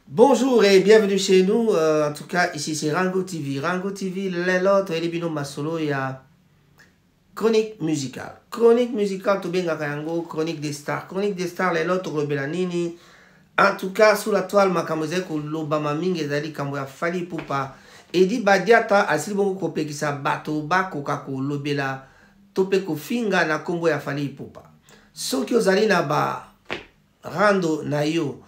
Bonjour et bienvenue chez nous. En tout cas, ici c'est Rango TV. Rango TV, l'autre, et les binômes Masolo, il y a chronique musicale. Chronique musicale, tout bien Yango, chronique des stars. Chronique des stars, l'autre, Robelanini. En tout cas, sous la toile, Makamozek ou l'Obama Ming et Zali Kamboya Fali Poupa. Et dit Badiata, Asil Bongo Kope qui sa bateau, Bako Kako, Lobela, Topeko Finga na Kombo ya Fali Poupa. Soki Ozali na ba Rando na yo.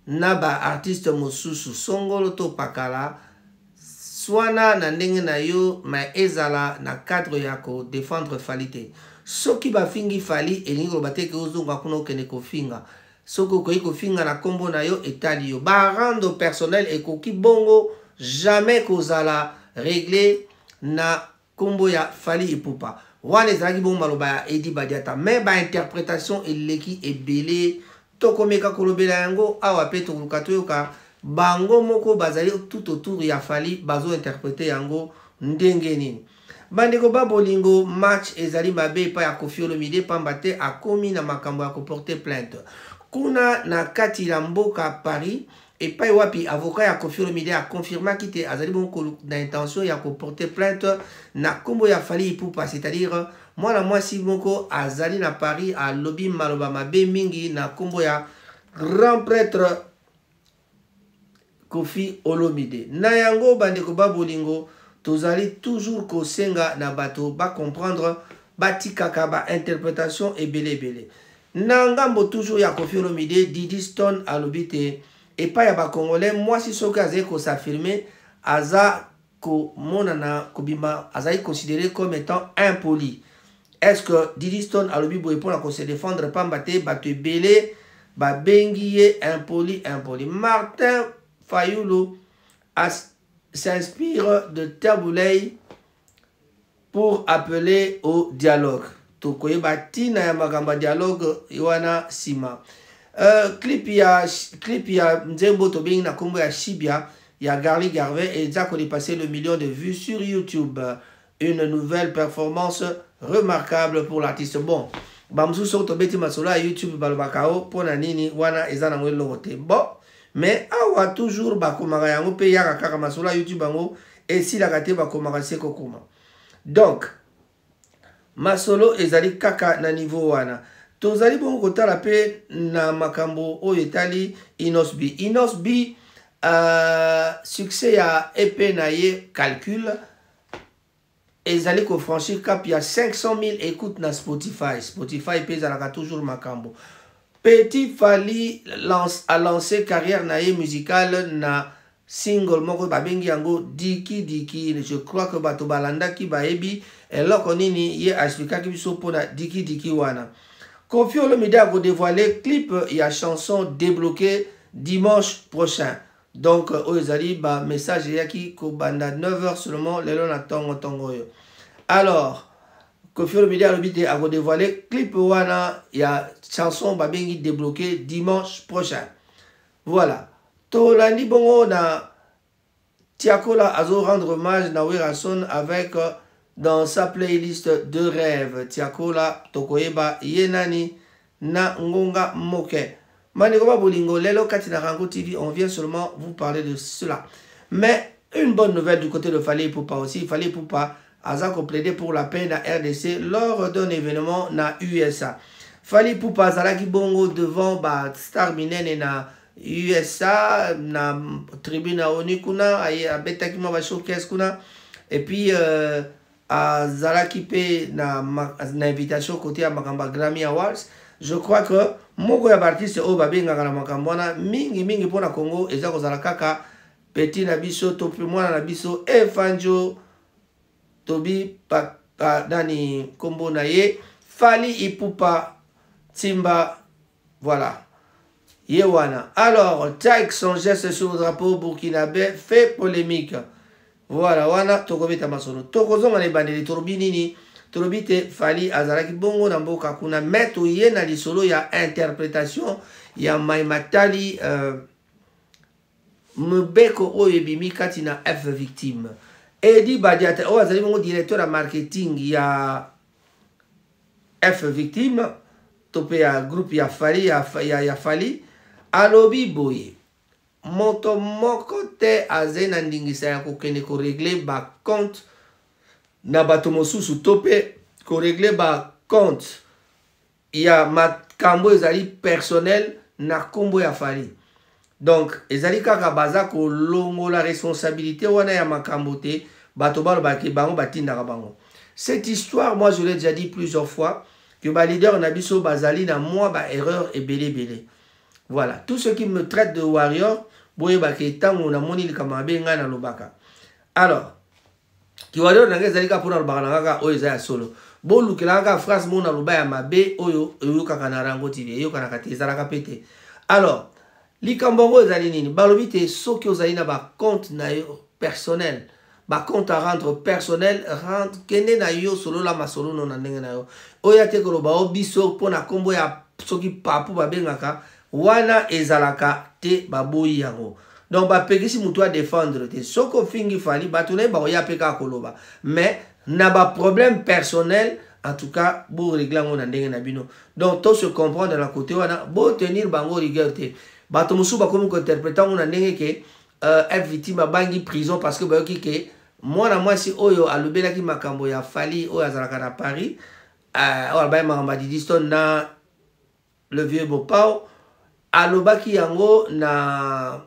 Naba artiste mosusu songolo to pakala swana na ndenge na yo ma ezala na cadre yako défendre falite soki bafingi fali elingi lobate ke ozonga kuna okende kofinga soki okoki kofinga na kombo na yo etali yo barando personnel ekoki bongo jamais kozala réglé na kombo ya Fali Ipupa wana ezalaki bongo maloba ya Edi Badiata mais ba interprétation eleki ebele tokomeka kolobela yango awa pe tokoluka toyoka bango moko bazali tout autour ya Fali bazo interpréter yango ndenge nini bandeko babolingo match ezali mabe pa ya Koffi Olomide pamba te akomi na makambo ya koporter plainte kuna na kati la mboka Paris epai wapi avocat ya Koffi Olomide a confirmé te azali bongo na intention ya koporter plainte na kombo ya Fali Ipupa, c'est-à-dire moi si moko azali na Paris a lobby maloba mabe mingi na kombo ya grand prêtre Koffi Olomide. Na yango bandeko babolingo tozali toujours kosenga na bato ba comprendre batikaka ba interprétation ebele. Na ngambo toujours ya Koffi Olomide Didi Stone alobite et pas ya ba congolais moi si soki azali ko s'affirmer aza ko monana kobima azali considéré comme étant impoli. Est-ce que Didi Stone alobi boye pour se défendre pambate bato ebele ba bengiye impoli. Martin Fayulu s'inspire de Taboulay pour appeler au dialogue. Tokoye batina ya magamba dialogue iwana sima. Clip ya Nzembo Tobing na kombo ya Shibia ya Garly Garvey et Zako dépassé le million de vues sur YouTube. Une nouvelle performance remarquable pour l'artiste. Bon, Bamsou Soto Beti Masola YouTube Balbakao pona nini wana ezana ngwe logote. Bon, mais awa toujours bakomaka yango pe yaka kaka Masola YouTube bango et si la kate bakomaka seko kuma. Donc, Masolo ezali kaka na niveau wana. Tozali bongo kotala pe na makambo oyo etali Inosbi. Inosbi succès ya EP na ye calcul ezali ko franchir cap ya 500 000 écoutes na Spotify. Spotify pe ezalaka toujours makambo. Petit Fali a lancé carrière na ye musicale na single moko babengi yango Diki. Je crois que bato balanda ki baebi eloko nini ye expliquaki biso pona Diki wana. Koffi Olomide a dévoilé clip ya chanson débloqué dimanche prochain. Donc, Oyezali, message yaki ko banda 9h seulement, lelo na tongo yo. Alors, Koffi Olomide a dévoilé clip wana ya chanson babengi débloqué dimanche prochain. Voilà. Tolandi bongo na Tiakola azo rendre hommage na Werason avec dans sa playlist de rêve. Tiakola Tokoyeba Yenani na Ngonga Moke. Manikoba Bolingo Lelo Katina Rango TV, on vient seulement vous parler de cela. Mais une bonne nouvelle du côté de Fali Ipupa aussi. Fali Ipupa a plaidé pour la paix na RDC lors d'un événement na USA. Fali Ipupa Zalaki Bongo devant Star Minene na USA na tribune à ONU kuna a betakima ba showcase kuna et puis à Zalaki pe na invitation côté à Makamba Grammy Awards. Je crois que moko ya artiste o babenga na makambwana mingi pona Congo eza kozala kaka petit na biso to mwana na biso Efanjo Tobi pa dani kombo na ye Fali Ipupa Timba voilà. Yewana. Alors, Taïk, son geste sur le drapeau burkinabé fait polémique. Voilà, wana, Tokobeta Masono. Tokozonga ne bandeli, Torbinini, Torbite, Fali, Azaraki, Bongo, Namboka, Kuna, Meto, Yena, Lisolo, ya interprétation, ya Maimatali, Mbeko, Oyebimi, Katina, F victime. Edi Badiata, Azali, Bongo, directeur de marketing, ya F victime, Topé, ya groupe, ya Fali, ya Fali, alobi boye moto moko te aze na ndingisa ya kokende koregle ba compte na bato mosusu to pe koregle ba compte ya makambo ezali personnel na kombo ya Fally. Donc ezali kaka baza kolongola responsabilité wana ya makambo te bato balobaki bango batindaka bango. Cette histoire, moi je l'ai déjà dit plusieurs fois, que ba leader na biso bazali na moi ba erreur ebele. Voilà, tout ce qui me traite de warrior, boye ba ke tango na moni likama benga na lobaka. Alors, ki warrior na ngezali ka pona lobaka na kaka oyo za ya solo. Bo lukela ka phrase mona lobaya mabe oyo kaka na rango TV, yo kana kati ezala ka pete. Alors, likambongo ezali nini? Balobi te soki ozali na ba compte na yo personnel. Ba compte à rendre personnel, rendre kende na yo solo la masolo no na ndenge na yo. Oya te koloba obiso pona kombo ya soki papu babengaka wana ezalaka te baboyi yango. Donc ba pekisi mutu a défendre te. Soko fingi Fally batune ba oya peka koloba. Mais na ba problème personnel en tout cas bo régler ngo na ndenge na bino. Donc tout se comprend de la côté wana bo tenir bango rigueur te. Bato musu ba komi ko interpréter ngo na ndenge ke être victime à bangi prison parce que bayoki ke moi si oyo alobelaki makambo ya Fally oyo azalaka na Paris oyo alobaki makambo Diddy Stone na le vieux Bopao alobaki yango na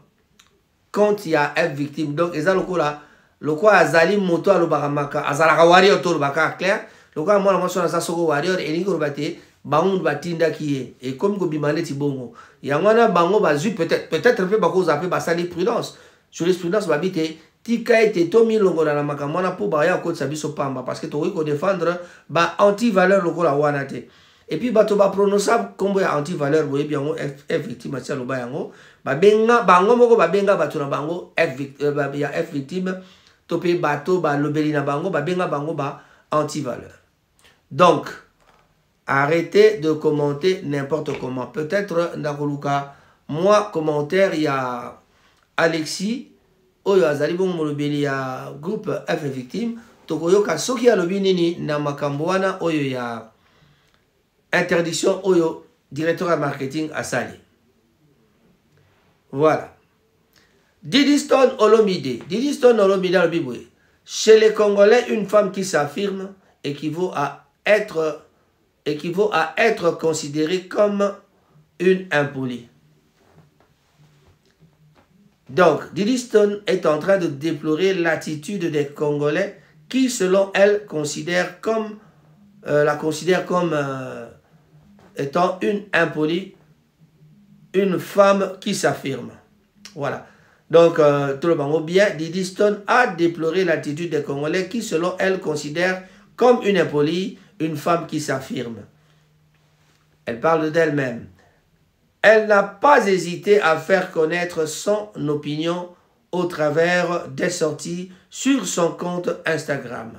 compte ya être victime. Donc eza lokola azali moto alobaka maka azalaka warrior to alobaka clair lokola mwana mwasi wana soko warrior elingi koloba te bango batindaki ye et comme kobima neti bongo yango wana bango bazwi peut-être mpe bakoza mpe basali prudence jurisprudence babi te tika ete to milongola na makambo wana mpo baya kokotisa biso pamba parce que tokoki kodefendre ba anti-valeur lokola wana te. Et puis bato ba prononçable kombo ya anti-valeur boyebi yango victime atia loba yango babenga bango moko babenga bato na bango ya victime to pe bato ba lobeli na bango babenga bango ba anti-valeur. Donc arrêtez de commenter n'importe comment. Peut-être ndakoluka moi commentaire il y a Alexis oyo azali bongo molobeli ya groupe F victime tokoyoka soki alobi nini na makambo wana oyo ya interdiction oyo directeur de marketing asali. Voilà. Diddy Stone Olomide alobi boye. Chez les Congolais, une femme qui s'affirme équivaut à être considérée comme une impolie. Donc, Diddy Stone est en train de déplorer l'attitude des Congolais qui, selon elle, la considèrent comme étant une impolie, une femme qui s'affirme. Voilà. Donc, tout le monde bien, Diddy Stone a déploré l'attitude des Congolais qui, selon elle, considèrent comme une impolie, une femme qui s'affirme. Elle parle d'elle-même. Elle n'a pas hésité à faire connaître son opinion au travers des sorties sur son compte Instagram.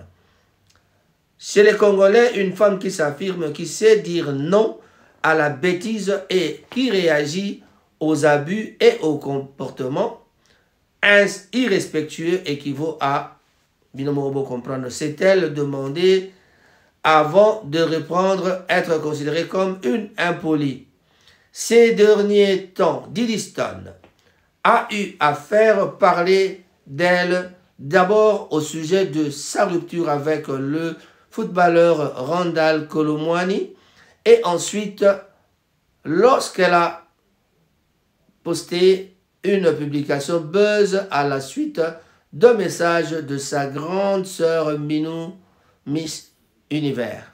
Chez les Congolais, une femme qui s'affirme, qui sait dire non à la bêtise et qui réagit aux abus et aux comportements irrespectueux équivaut à, Binomorobo comprendre, c'est-elle demander avant de reprendre être considérée comme une impolie. Ces derniers temps, Diddy Stone a eu à faire parler d'elle d'abord au sujet de sa rupture avec le footballeur Randal Kolo Muani et ensuite lorsqu'elle a posté une publication buzz à la suite d'un message de sa grande sœur Minou, Miss Univers.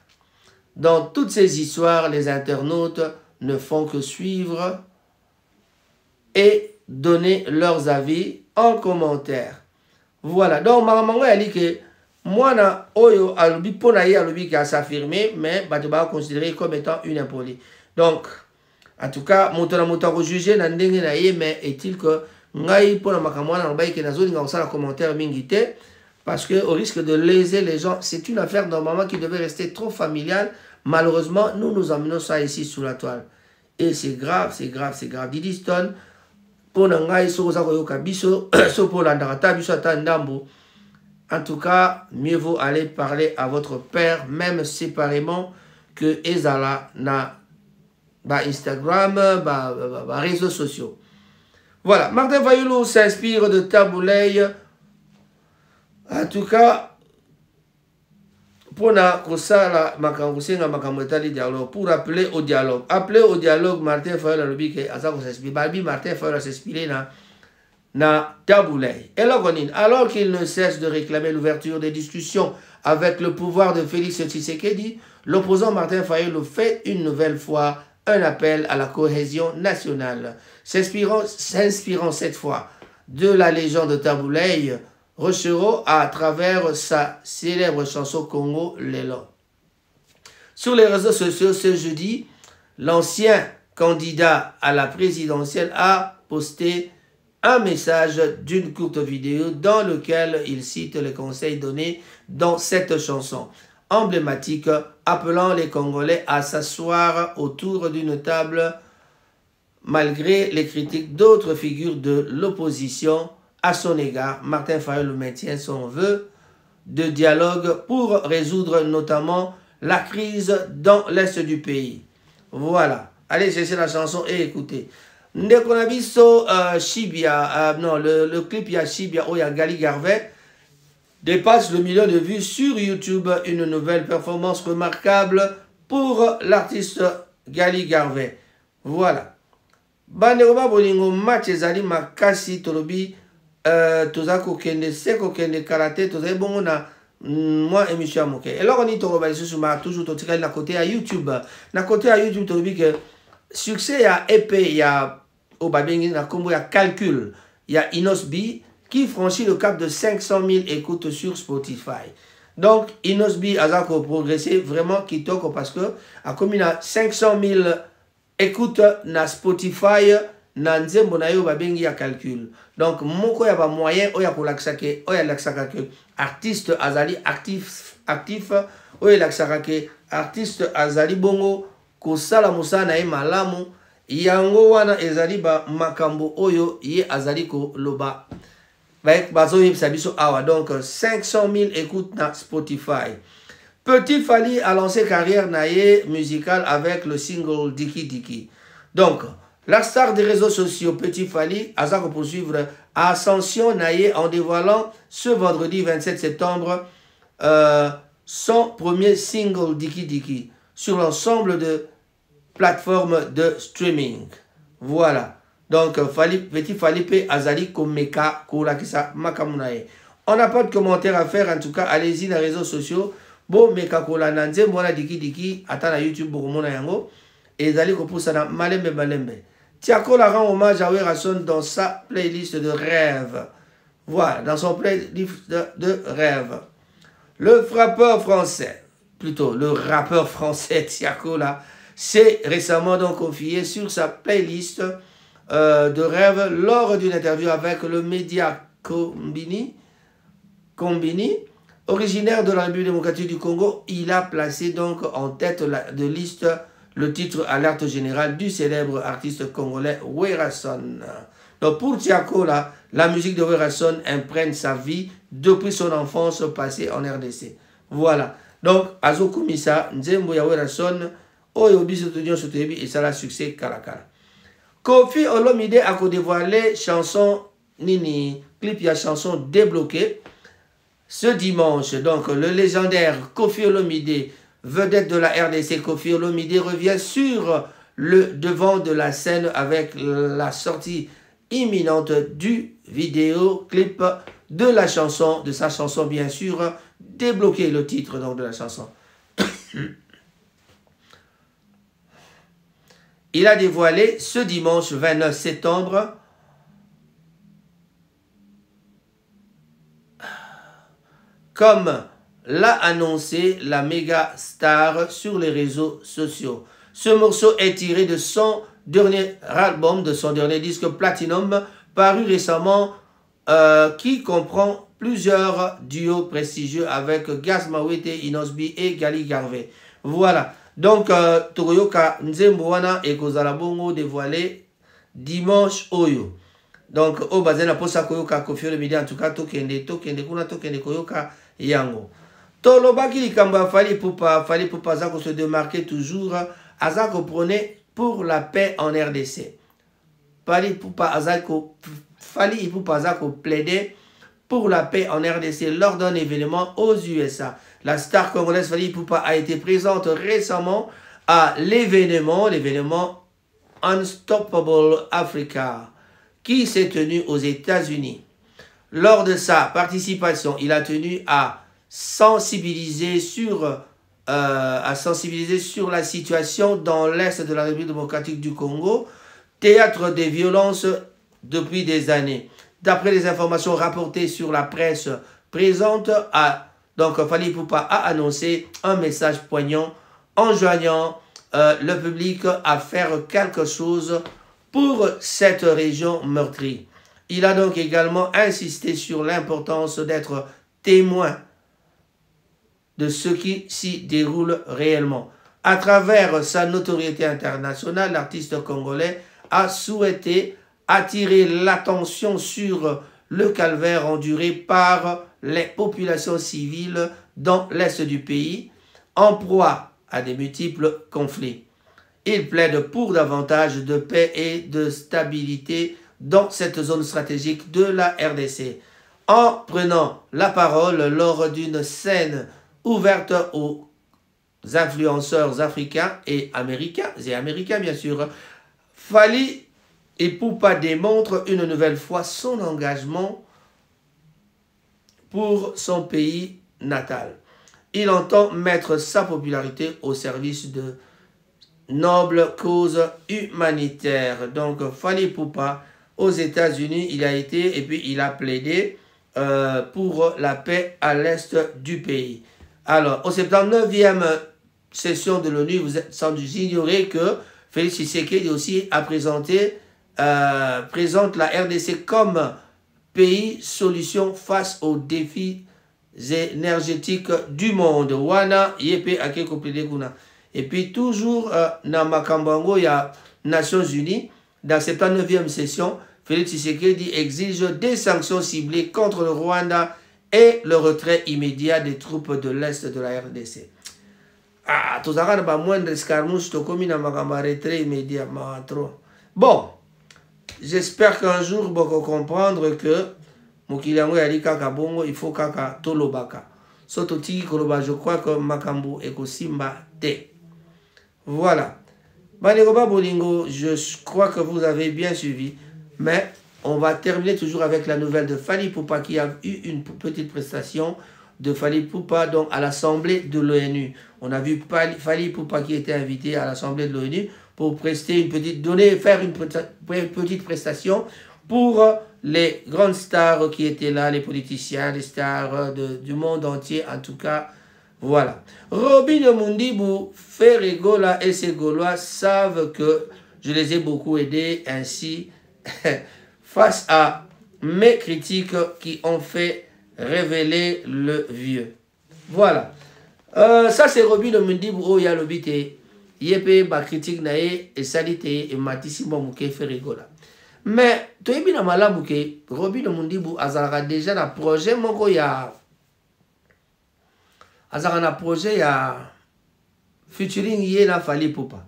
Dans toutes ces histoires, les internautes ne font que suivre et donner leurs avis en commentaire. Voilà, donc maman a dit que moi na oyo alubi pona ye alubi qui a s'affirmer mais bato ba considéré comme étant une impolie. Donc en tout cas moto na moto juger na ndenge na ye mais est-il que ngai pona makambo na lobai ke nazo linga osala commentaire mingi te parce que au risque de léser les gens, c'est une affaire normalement qui devait rester trop familiale. Malheureusement, nous amenons ça ici sous la toile. Et c'est grave, c'est grave, c'est grave. Diddy Stone, pour ngai soza koyoka biso, so pour l'andata biso ata ndambo. En tout cas, mieux vaut aller parler à votre père, même séparément, que ezala na Instagram, réseaux sociaux. Voilà, Martin Fayulu s'inspire de Taboulay. En tout cas, pour appeler au dialogue. Appeler au dialogue, Martin Fayulu s'inspire. Martin Fayulu s'inspire na Taboulay. Alors qu'il ne cesse de réclamer l'ouverture des discussions avec le pouvoir de Félix Tshisekedi, l'opposant Martin Fayulu fait une nouvelle fois un appel à la cohésion nationale. S'inspirant cette fois de la légende de Taboulay, Rochereau à travers sa célèbre chanson Congo Lelo. Sur les réseaux sociaux ce jeudi, l'ancien candidat à la présidentielle a posté un message d'une courte vidéo dans lequel il cite les conseils donnés dans cette chanson emblématique, appelant les Congolais à s'asseoir autour d'une table malgré les critiques d'autres figures de l'opposition. À son égard, Martin Fayulu maintient son vœu de dialogue pour résoudre notamment la crise dans l'est du pays. Voilà, allez chercher la chanson et écoutez. Ndekonabiso Shibia, non, le clip ya Shibia Oya Gali Garvey dépasse le million de vues sur YouTube, une nouvelle performance remarquable pour l'artiste Gali Garvey. Voilà. Banderoba Bolingo match ezali makasi tolobi toza kokende se kokende karaté toza bongo na moi émission ya moke. Alors on y toloba lisusu ma toujours totikali na côté à YouTube. Na côté à YouTube tolobi que succès ya EP ya au babengi na kombo ya calcul. Il y a Inosbi qui franchit le cap de 500 000 écoutes sur Spotify. Donc, Inosbi a progressé vraiment kitoko parce que a commis 500 000 écoutes na Spotify na nzembo na yo babengi ya calcul. Donc, moko ya ba moyen oya ko laksake oya laksaka que artiste azali actif oya laksaka que artiste azali bongo ko sala musana e malamu yango wana ezali ba makambo oyo ye azali ko loba. Donc 500 000 écoutes na Spotify. Petit Fally a lancé carrière naïe musicale avec le single Diki Diki. Donc, la star des réseaux sociaux Petit Fally a pour poursuivre ascension naïe en dévoilant ce vendredi 27 septembre son premier single Diki Diki sur l'ensemble de plateformes de streaming. Voilà. Donc, Petit Fally P. Azali Komeka Koulakisa Makamunae. On n'a pas de commentaires à faire, en tout cas, allez-y dans les réseaux sociaux. Bon, Meka Koula Nanze, Mwana Diki Diki, attends à YouTube pour Mona Yango. Et Zali Kopusana Malembe Malembe. Tiako la rend hommage à Werason dans sa playlist de rêve. Voilà, dans son playlist de rêve. Le frappeur français, plutôt le rappeur français Tiako là, s'est récemment donc confié sur sa playlist de rêve lors d'une interview avec le média Combini, originaire de la République démocratique du Congo. Il a placé donc en tête de liste le titre Alerte générale du célèbre artiste congolais Werason. Donc pour Tiako, là, la musique de Werason imprègne sa vie depuis son enfance passée en RDC. Voilà. Donc, Azo Kumisa, Nzembo ya Werason, Oyobi Soutunion Soutebi et ça a succès Kalakala. Koffi Olomide a dévoilé chanson Nini, clip ya chanson débloqué ce dimanche. Donc le légendaire Koffi Olomide, vedette de la RDC, Koffi Olomide revient sur le devant de la scène avec la sortie imminente du vidéoclip de la chanson, de sa chanson bien sûr, débloqué le titre donc de la chanson. Il a dévoilé ce dimanche 29 septembre comme l'a annoncé la méga star sur les réseaux sociaux. Ce morceau est tiré de son dernier album, de son dernier disque Platinum, paru récemment, qui comprend plusieurs duos prestigieux avec Gas Mawete, Inosbi et Gali Garvey. Voilà. Donc, Togoyoka Nzemboana et Kozala Bongo dévoilé dimanche Oyo. Donc, au Bazena Posa Koyoka Koffi Olomide, en tout cas, Tokende Kuna Tokende Koyoka Yango. Tolobaki Likamba Fally Poupa Zako se démarquer toujours. Azako prenait pour la paix en RDC. Fally Ipupa Azako plaidait pour la paix en RDC lors d'un événement aux USA. La star congolaise Fally Ipupa a été présente récemment à l'événement Unstoppable Africa qui s'est tenu aux États-Unis. Lors de sa participation, il a tenu à sensibiliser sur la situation dans l'Est de la République démocratique du Congo, théâtre des violences depuis des années. D'après les informations rapportées sur la presse présente, Fally Ipupa a annoncé un message poignant enjoignant le public à faire quelque chose pour cette région meurtrie. Il a donc également insisté sur l'importance d'être témoin de ce qui s'y déroule réellement. À travers sa notoriété internationale, l'artiste congolais a souhaité attirer l'attention sur le calvaire enduré par les populations civiles dans l'est du pays, en proie à des multiples conflits. Il plaide pour davantage de paix et de stabilité dans cette zone stratégique de la RDC. En prenant la parole lors d'une scène ouverte aux influenceurs africains et américains bien sûr, Fally Ipupa démontre une nouvelle fois son engagement pour son pays natal. Il entend mettre sa popularité au service de nobles causes humanitaires. Donc Fally Ipupa aux États-Unis, il a été et puis il a plaidé pour la paix à l'est du pays. Alors, au 79e session de l'ONU, vous êtes sans doute ignorer que Félix Tshisekedi aussi a présente la RDC comme pays solution face aux défis énergétiques du monde. Wana yepe akeko plaidé kuna. Et puis toujours dans Makambango, il y a Nations Unies, dans cette 79e session, Félix Tshisekedi exige des sanctions ciblées contre le Rwanda et le retrait immédiat des troupes de l'Est de la RDC. Ah, tout ça, il moindre escarmouche, comme dans ma retrait immédiat. Bon, j'espère qu'un jour, vous comprendre que Mokilango yali kaka bongo, il faut kaka tolobaka. Soto tiki koloba, je crois que Makambu ekosimba te. Voilà. Banegoba Bolingo, je crois que vous avez bien suivi. Mais on va terminer toujours avec la nouvelle de Fally Ipupa qui a eu une petite prestation de Fally Ipupa donc à l'Assemblée de l'ONU. On a vu Fally Ipupa qui était invité à l'Assemblée de l'ONU pour prester une petite faire une petite prestation pour les grandes stars qui étaient là, les politiciens, les stars du monde entier en tout cas. Voilà. Robin Mundibu, Ferregola et ses Gaulois savent que je les ai beaucoup aidés ainsi face à mes critiques qui ont fait révéler le vieux. Voilà. Ça c'est Robin Mundibu, oh ya lobité. Yepe ba critique nae et salité et matissimo mouke Ferregola. Mais tu es bien malamu que Robin Mundibu azara déjà na projet moko ya azara na projet ya featuring ye na Fally Ipupa.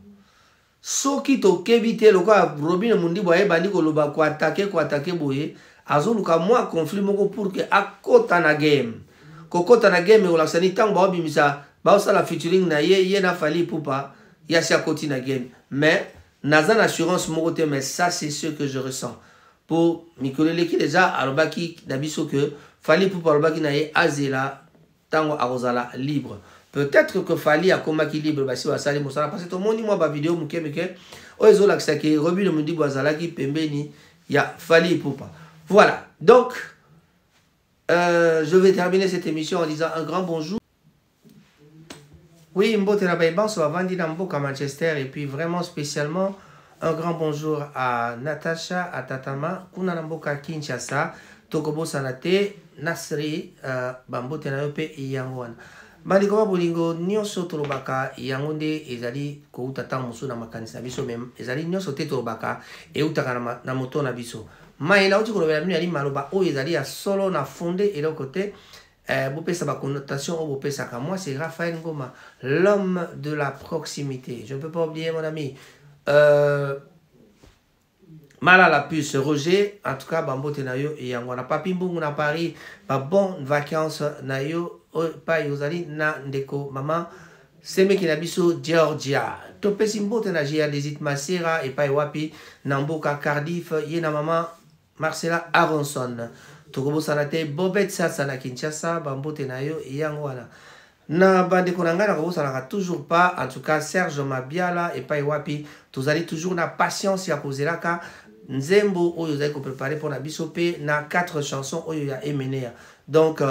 Soki to kebite loka Robin Mundibu aye bandi ko loba ko attaquer boye azoluka moi conflit moko pour que akota na game. Kokota na game ola sani tango ba bimisa ba osala featuring na ye na Fally Ipupa ya si akoti na game. Mais Nazan assurance morote, mais ça c'est ce que je ressens. Pour Mikolele qui déjà alobaki nabiso que Fally Ipupa alobaki na ye azela tango arozala libre. Peut-être que Fally a komaki libre basi wa sali mosala parce que tout le monde moi ba vidéo mukemeke oezo laksa ke Robin Mundibu azalaki pembeni ya Fally Ipupa. Voilà. Donc je vais terminer cette émission en disant un grand bonjour. Oui, Mbote Nabaiban, soit Vandi Namboka Manchester, et puis vraiment spécialement un grand bonjour à Natacha, à Tatama, Kuna Namboka Kinshasa, Tokobo Sanate, Nasri, Bambote Nayope, et Yangwan. Bandikoba Bolingo, Nyonso Tolobaka, Yangonde, Ezali, Koutata Musu Namakanisa Biso, même, Ezali Nyonso Tetobaka, et Utaka Namoto Nabiso. Maïna Uti Kolobelami Ali Maloba, O Ezali a solo na fondé, et de côté, Bopé sa connotation, Bopé sa moi, c'est Raphaël Ngoma, l'homme de la proximité. Je ne peux pas oublier mon ami. Mala la puce, Roger, en tout cas, Bambo Tenayo et Yangwana. Papi Mbungu na Paris, ba bonne vacances na yo, pa yozali na ndeko maman, seme ki na biso Georgia. Tope simbo tenajia desit Masera et pa wapi, Namboka Cardiff, ye na maman Marcela Aronson. Tokobo sanate Bobet Sasa na Kinshasa, Bambo Tenayo et Yangwana. Na bande konanga na ça toujours pas, en tout cas Serge Mabiala et pa wapi, tous allez toujours na patience ya kozelaka. Nzembo oyo zai ko préparer pour na bisope na 4 chansons oyo ya Emenea. Donc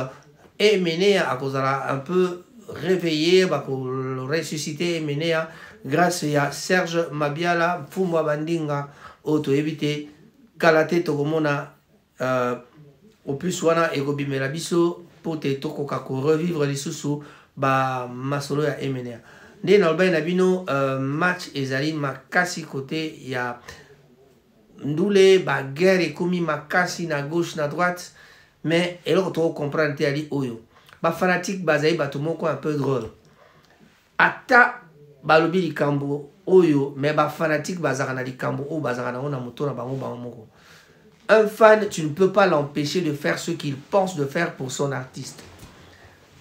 Emenea a kozala un peu réveillé, ba ko ressusciter Emenea grâce à Serge Mabiala, Fumwa Bandinga auto éviter kalate tokomona au plus wana ekobimela biso pour te tokoka ko revivre les sous ba masolo ya Emenea. Nde na lobay na bino match ezali makasi côté ya Ndoule, ba guerre et komi makasi na gauche na droite, mais elle retrouve comprendre te ali oyo. Ba fanatique bazayi bato moko un peu drôle. Ata balobi likambo oyo, mais ba fanatique bazaka na likambo o bazaka na ona moto na bango moko. Un fan, tu ne peux pas l'empêcher de faire ce qu'il pense de faire pour son artiste.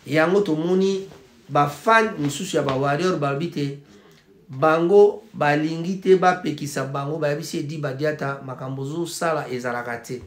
Yango to moni ba fan misusu ya ba warrior balobi te bango balingi te bapekisa bango bayebisi edi badiata makambozo sala ezalaka te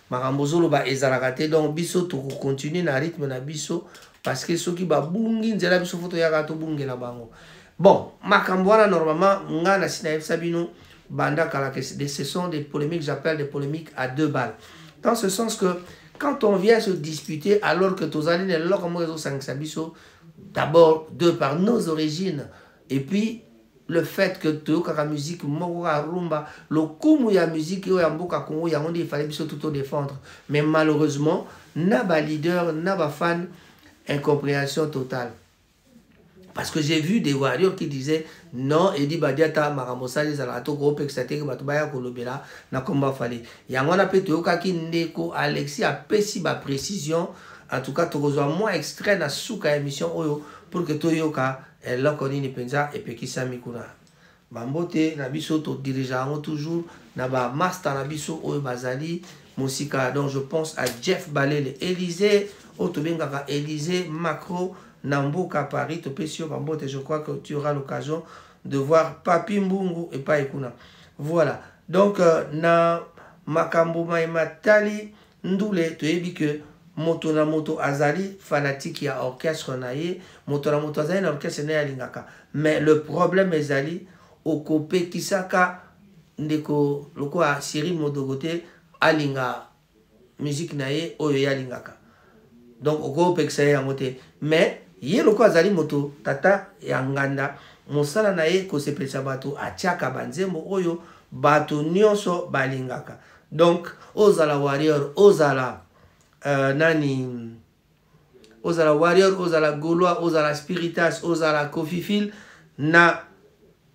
makambozo loba ezalaka te donc biso tokokontinue na rythme na biso parce que soki babungi nzela biso foto yaka tobungela bango bon makambo wana normalement nga na sina yebisa bino banda kala ce sont des polémiques, j'appelle des polémiques à 2 balles dans ce sens que quand on vient se disputer alors que tozali ne loko mo ezo sangisa biso d'abord de par nos origines et puis le fait que tu as la musique, rumba, le coup ya musique, il fallait tout défendre. Mais malheureusement, n'a pas leader, n'a pas fan, incompréhension totale. Parce que j'ai vu des warriors qui disaient non, et dit Badiata, Maramosa, les Alato, Groupe, etc., Batubaya, Kolobela, n'a combat fallait. Yangona Petouka qui Neko, Alexis a péci ma précision. En tout cas, tu reçois moins extrait dans la émission pour que Toyoka. Et là, on y pensa et puis qui s'est mis kuna. Bambote, nabiso, to dirigeant toujours, naba master nabiso, oyo bazali, musika. Donc je pense à Jeff Balel, Élysée, Otobengaka, Élysée, Macro, Namboka, Paris, Topesio, Bambote. Je crois que tu auras l'occasion de voir Papi Mbungu et Paikuna. Voilà. Donc, na Makambo Matali, Ndoule, tu es que moto na moto azali fanatique ya orchestre na ye moto na moto azali na orchestre na lingaka mais le problème ezali okope kisaka ndeko loko a Cyril Modogote alinga musique na ye oyo ya lingaka donc okope kisa ya mote mais ye loko azali moto tata ya nganda mosala na ye ko sepelisa bato atiaka banzembo oyo bato nyonso balingaka donc ozala warrior ozala nani ozala warrior ozala gaulois ozala spiritas ozala kofifil na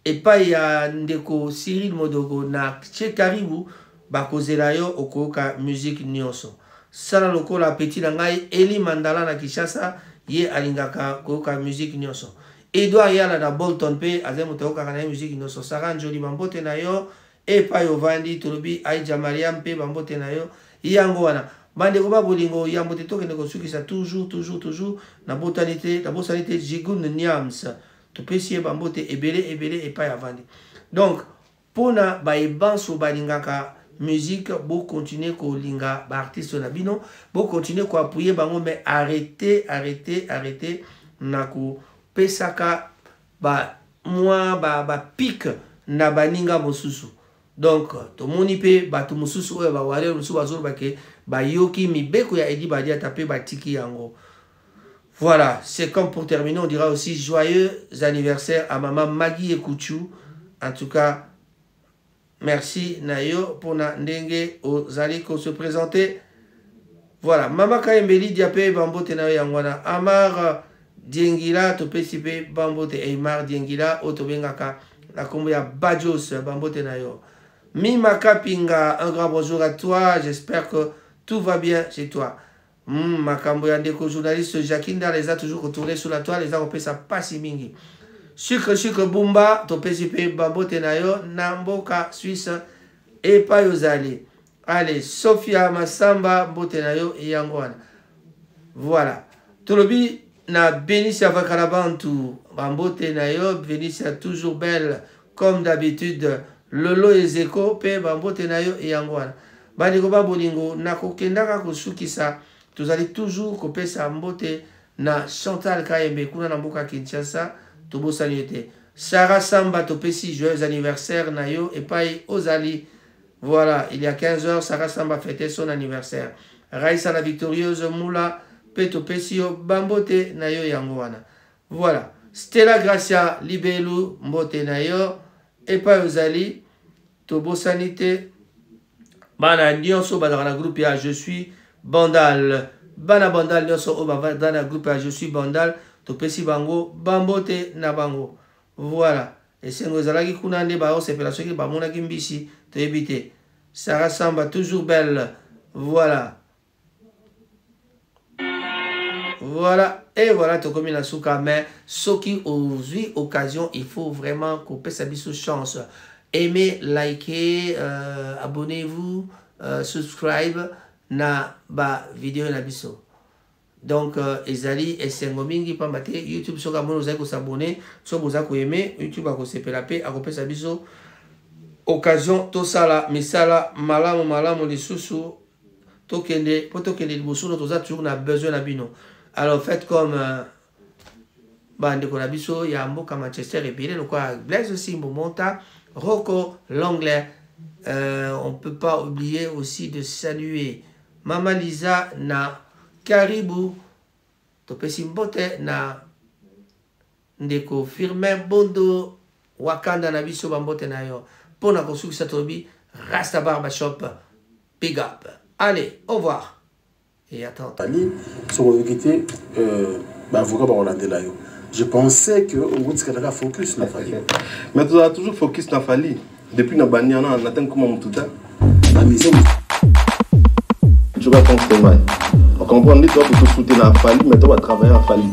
epai ya ndeko Cyril Modogo na che karibu bakozela yo okoka musique nyonso sala lokola petit na ngai Eli Mandala na Kinshasa ye alingaka koka musique nyonso Edouard Yala na Bolton pe azemo toka na musique nyonso Saran Joli Bambote na yo epai ovandi tolobi Aïja Mariam pe Bambote na yo yango wana bande ko ba bolingo yambote to kende ko sukisa toujours na botanité Jigun Niams to pesie Bambote ebele et pas avandi donc pona ba ebanso balingaka musique bo continuer ko linga ba artiste na bino bo continuer ko appuyer bango mais arrêtez na ko pesaka ba moi ba pic na baninga mosusu donc to moni pe ba to mosusu oyo ba wale mosusu bazolo bake ba yoki mibeko ya Edi Badia tapé ba tiki yango. Voilà, c'est comme pour terminer, on dira aussi joyeux anniversaire à maman Maggie Ekouchou. En tout cas, merci Nayo pour na ndenge aux aliko se présenter. Voilà, Mama Kayembeli Diapé Bambote Nayo Yangwana Amar Diengila Topesipe Bambote Eymar Diengila Otobengaka la combo ya Bajos Bambote Nayo. Mima Kapinga, un grand bonjour à toi, j'espère que tout va bien chez toi. Makambo ya ndeko journaliste Jakinda les a toujours retourné sur la toile, les a repris sa passe mingi. Sucre Bumba, Topesipe Bambote Nayo, Namboka Suisse, et pas Yozali. Allez, Sophia Massamba, Botenayo et Yangwana. Voilà. Tolobi na Benicia Vakarabantu, Bambotenayo, Benicia toujours belle, comme d'habitude. Lolo Ezeko, Pe Bambotenayo et Yangwana. Bandeko Babolingo, Nako Kendaka Kosukisa, vous allez toujours couper sa mbote na Chantal Kaembe, Kuna Namboka Kinshasa, Tobo Saluete. Sarah Samba Topesi, joyeux anniversaire, Nayo, et Paï Ozali. Voilà, il y a 15 heures, Sarah Samba fêtait son anniversaire. Raïssa la victorieuse, Moula, Peto Pesio, Bambote, Nayo Yangoana. Voilà. Stella Gracia, Libelu, Mbote Nayo, et Paï Ozali, Tobo Sanité. Bana Nyonso, Badana Groupe, je suis Bandal. Bana Bandal, Nyonso, Badana Groupe, je suis Bandal. Topesi Bango, Bambote, Nabango. Voilà. Et c'est nous allons kunande ba c'est la qui ba mona kimbisi te éviter. Sarah Samba toujours belle. Voilà. Voilà. Et voilà to comme la souka mais ce qui aujourd'hui occasion il faut vraiment couper sa biso chance. Aimez, likez, abonnez-vous, subscribe na ba vidéo na biso. Donc, Ezali et Sengomingi Pambate, YouTube, sur vous allez vous abonner, sur vous allez aimer, YouTube, à se la paix, à couper sa biso. Occasion, tout ça là, mais ça là, malam, les sous-sous, tokende, pour tokende, les boussons, nous avons toujours besoin d'abino. Alors, faites comme, bande de biso, il y a un mot comme Manchester et puis, donc, Blaise aussi, Monta, Rocco, l'anglais, on ne peut pas oublier aussi de saluer Mama Lisa, na Karibu, Topesi Mbote na Ndeko Firmin Bondo Wakanda na biso Bambote na yo. Pona kosuki satobi Rasta Barbershop. Big up. Allez, au revoir. Et attends. Je pensais que on va focus na Fali. Mais tu as toujours focus na Fali. Depuis na baniana on attend comment tout ça. Tu vas comprendre. On comprend que tu vas soutenir la Fali, mais tu vas travailler à Fali.